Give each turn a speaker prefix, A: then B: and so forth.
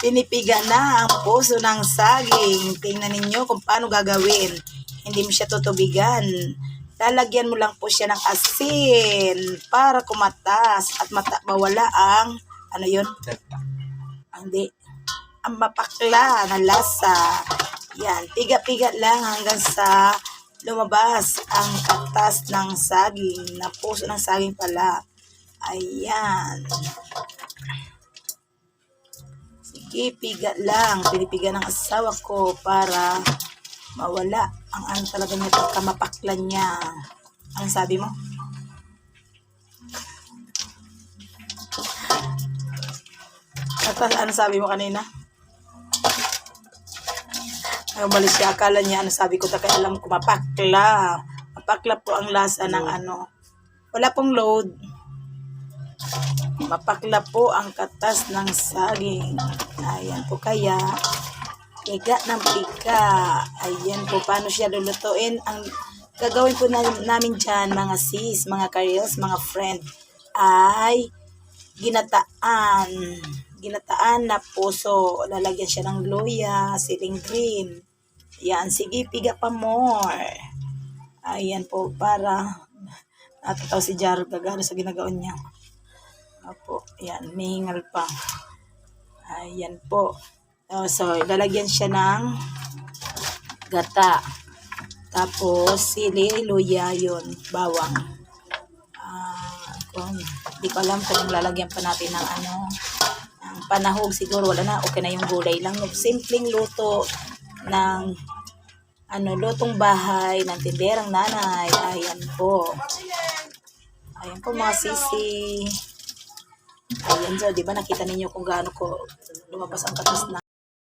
A: Pinipiga na ang puso ng saging. Tingnan ninyo kung paano gagawin. Hindi mo siya tutubigan. Lalagyan mo lang po siya ng asin para kumatas at mawala ang, ano yun? Hindi. Ang mapakla na lasa. Yan. Piga-piga lang hanggang sa lumabas ang katas ng saging. Na puso ng saging pala. Ayan. Sige, piga lang. Pinipiga ng asawa ko para mawala ang ano talaga niya, pagkamapaklan niya. Ang sabi mo? Ano sabi mo kanina? Ay, umalis siya. Akala niya, ano sabi ko, taka alam ko, mapakla. Mapakla po ang lasa ng ano. Wala pong load. Mapakla po ang katas ng saging. Ayan po kaya. Piga ng piga. Ayan po, paano siya lulutuin. Ang gagawin po namin dyan, mga sis, mga karils, mga friend, ay ginataan. Ginataan na puso. Lalagyan siya ng luya, siling green. Ayan, sige, piga pa more. Ayan po, para natataw si Jaro gagano sa ginagawa niya. Opo, ayan, mihingal pa. Ayan po. So, lalagyan siya ng gata. Tapos, sili, luya, yun, bawang. Hindi ko alam kung lalagyan pa natin ng ano, ng panahog. Siguro wala na, okay na yung gulay lang. Simpleng luto ng ano, lutong bahay ng tinderang nanay. Ayan po. Ayan po mga sisi. Ayan, so, di ba nakita ninyo kung gaano ko lumabas ang katas na